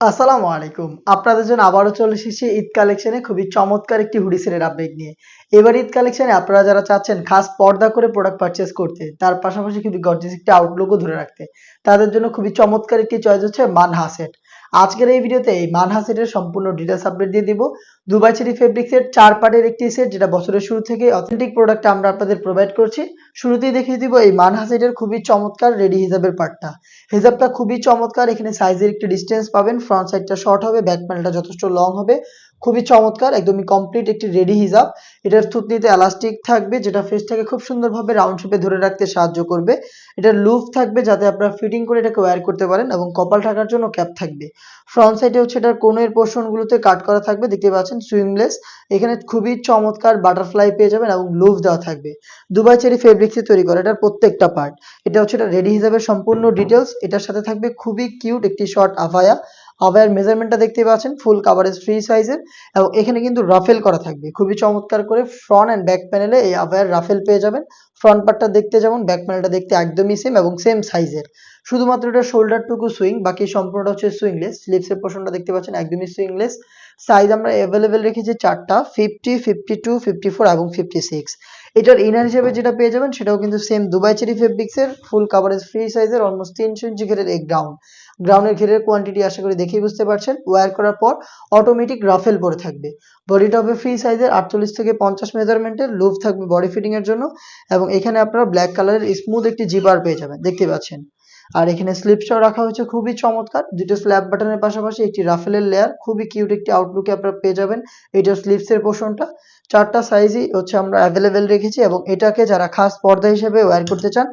আসসালামু আলাইকুম। আপনাদের জন্য আবারও চলে এসেছি ঈদ কালেকশনে খুবই চমৎকার একটি হুডি সেটের আপডেট নিয়ে। এবার ঈদ কালেকশনে আপনারা যারা চাচ্ছেন খাস পর্দা করে প্রোডাক্ট পারচেজ করতে, তার পাশাপাশি খুবই গর্জিয়াস একটি আউটলুকও ধরে রাখতে, তাদের জন্য খুবই চমৎকার একটি চয়েস হচ্ছে মানহা সেট। আজকের এই ভিডিওতে এই মানহা সেটের সম্পূর্ণ ডিটেইলস আপডেট দিয়ে দিব। দুবাই চেরি ফেব্রিক্সের ৪ পার্টের একটি সেট, যেটা বছরের শুরু থেকে অথেন্টিক প্রোডাক্ট আমরা আপনাদের প্রোভাইড করছি। শুরুতেই দেখিয়ে দিব এই মানহা সেটের খুবই চমৎকার রেডি হিজাবের পার্টটা। হিজাবটা খুবই চমৎকার, এখানে সাইজের একটি ডিসটেন্স পাবেন, ফ্রন্ট সাইডটা শর্ট হবে, ব্যাক প্যানেলটা যথেষ্ট লং হবে। খুবই চমৎকার, একদমই কমপ্লিট একটি রেডি হিজাব। এটার থুতনিতে এলাস্টিক থাকবে, যেটা ফেসটাকে খুব সুন্দরভাবে রাউন্ড শেপে ধরে রাখতে সাহায্য করবে। এটার লুপ থাকবে যাতে আপনারা ফিটিং করে এটাকে ওয়্যার করতে পারেন, এবং কপাল ঢাকার জন্য ক্যাপ থাকবে। ফ্রন্ট সাইডে হচ্ছে এটার কোণের পোর্শনগুলোতে কাট করা থাকবে, দেখতে পাচ্ছেন সুইংলেস। এখানে খুবই চমৎকার বাটারফ্লাই পেয়ে যাবেন এবং লুপ দেওয়া থাকবে। দুবাই চেরি ফেব্রিক্সে তৈরি করা এটার প্রত্যেকটা পার্ট। এটা হচ্ছে এটা রেডি হিসাবে সম্পূর্ণ ডিটেলস। এটার সাথে থাকবে খুবই কিউট একটি শর্ট আভায়া। আভায়ার মেজারমেন্টটা দেখতে পাচ্ছেন ফুল কাভারেজ ফ্রি সাইজের, এবং এখানে কিন্তু রাফেল করা থাকবে খুবই চমৎকার করে। ফ্রন্ট অ্যান্ড ব্যাক প্যানেলে এই আভায়ার রাফেল পেয়ে যাবেন। ফ্রন্ট পার্টটা দেখতে যেমন, ব্যাক প্যানেলটা দেখতে একদমই সেম এবং সেম সাইজের। শুধুমাত্র এটা শোল্ডারটুকু সুইং, বাকি সম্পূর্ণটা হচ্ছে সুইংলেস। স্লিভসের পোর্শনটা দেখতে পাচ্ছেন একদমই সুইংলেস। সাইজ আমরা অ্যাভেলেবেল রেখেছি চারটা, 50, 52, 54 এবং 56। এটার ইনার হিসেবে যেটা পেয়ে যাবেন সেটাও কিন্তু সেম দুবাই চেরি ফেব্রিক্সের ফুল কাভারেজ ফ্রি সাইজের অলমোস্ট 300 ইঞ্চি ঘেরের এই গ্রাউন্ডের ঘেরের কোয়ান্টিটি আশা করি দেখেই বুঝতে পারছেন। ওয়্যার করার পর অটোমেটিক রাফেল পরে থাকবে। বডিটা হবে ফ্রি সাইজের 48 থেকে 50 মেজারমেন্টের, লুপ থাকবে বডি ফিটিং এর জন্য, এবং এখানে আপনারা ব্ল্যাক কালারের স্মুথ একটি জিপার পেয়ে যাবেন, দেখতে পাচ্ছেন। আর এখানে স্লিপসটাও রাখা হয়েছে খুবই চমৎকার, দুটো স্ল্যাব বাটনের পাশাপাশি একটি রাফেলের লেয়ার, খুবই কিউট একটি আউটলুকে আপনারা পেয়ে যাবেন। এটা স্লিপসের পোর্শনটা। চারটা সাইজই হচ্ছে আমরা অ্যাভেলেবেল রেখেছি, এবং এটাকে যারা খাস পর্দা হিসেবে ওয়্যার করতে চান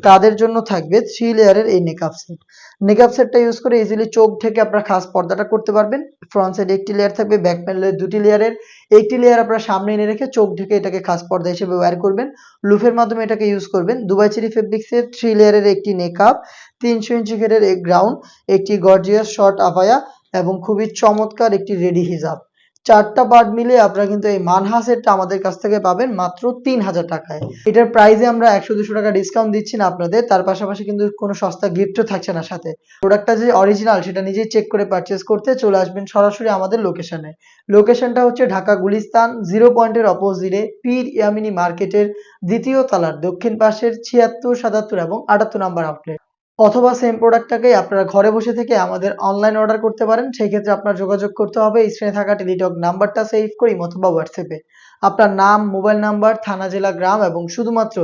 তাদের জন্য থাকবে 3 লেয়ারের এই নেকআপ সেট। নেকআপ সেটটা ইউজ করে ইজিলি চোখ ঢেকে আপনারা খাস পর্দাটা করতে পারবেন। ফ্রন্ট সাইডে একটি লেয়ার থাকবে, ব্যাক প্যানেলের দুটি লেয়ারের একটি লেয়ার আপনারা সামনে এনে রেখে চোখ ঢেকে এটাকে খাস পর্দা হিসেবে ওয়্যার করবেন। লুফের মাধ্যমে এটাকে ইউজ করবেন। দুবাই চেরি ফেব্রিক্সের 3 লেয়ারের একটি নেকআপ, 300 ইঞ্চি ঘেরের এক গ্রাউন্ড, একটি গর্জিয়াস শর্ট আভায়া, এবং খুবই চমৎকার একটি রেডি হিজাব। চারটা পার্ট মিলে আপনারা কিন্তু এই মানহা সেটটা আমাদের কাছ থেকে পাবেন মাত্র 3000 টাকায়। এটার প্রাইসে আমরা 100-200 টাকা ডিসকাউন্ট দিচ্ছি না আপনাদের, তার পাশাপাশি কিন্তু কোনো সস্তা গিফটও থাকছে না সাথে। প্রোডাক্টটা যে অরিজিনাল সেটা নিজেই চেক করে পারচেজ করতে চলে আসবেন সরাসরি আমাদের লোকেশনে। লোকেশনটা হচ্ছে ঢাকা গুলিস্তান 0 পয়েন্টের অপোজিটে পীর ইয়ামিনী মার্কেটের দ্বিতীয় তলার দক্ষিণ পাশের 76, 77 এবং 78 নাম্বার আউটলেট। অথবা সেম প্রোডাক্টটাকেই আপনারা ঘরে বসে থেকে আমাদের অনলাইন অর্ডার করতে পারেন। সেই ক্ষেত্রে আপনার যোগাযোগ করতে হবে স্ক্রিনে থাকা টেলিটক নাম্বারটা সেভ করে অথবা হোয়াটসঅ্যাপে আপনার নাম, মোবাইল নাম্বার, থানা, জেলা, গ্রাম এবং শুধুমাত্র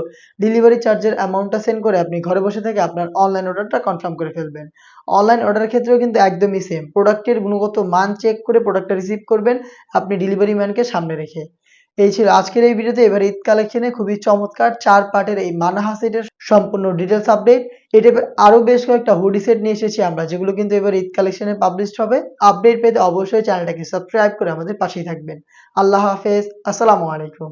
ডেলিভারি চার্জের অ্যামাউন্টটা সেন্ড করে আপনি ঘরে বসে থেকে আপনার অনলাইন অর্ডারটা কনফার্ম করে ফেলবেন। অনলাইন অর্ডারের ক্ষেত্রেও কিন্তু একদমই সেম, প্রোডাক্টের গুণগত মান চেক করে প্রোডাক্টটা রিসিভ করবেন আপনি ডেলিভারি ম্যানকে সামনে রেখে। এই ছিল আজকের এই ভিডিওতে। এবার ঈদ কালেকশনে খুবই চমৎকার 4 পার্টের এই মানহা সেটের সম্পূর্ণ ডিটেলস আপডেট। এই টাইপের আরো বেশ কয়েকটা হুডি সেট নিয়ে এসেছি আমরা, যেগুলো কিন্তু এবার ঈদ কালেকশনে পাবলিশড হবে। আপডেট পেতে অবশ্যই চ্যানেলটাকে সাবস্ক্রাইব করে আমাদের পাশেই থাকবেন। আল্লাহ হাফেজ, আসসালামু আলাইকুম।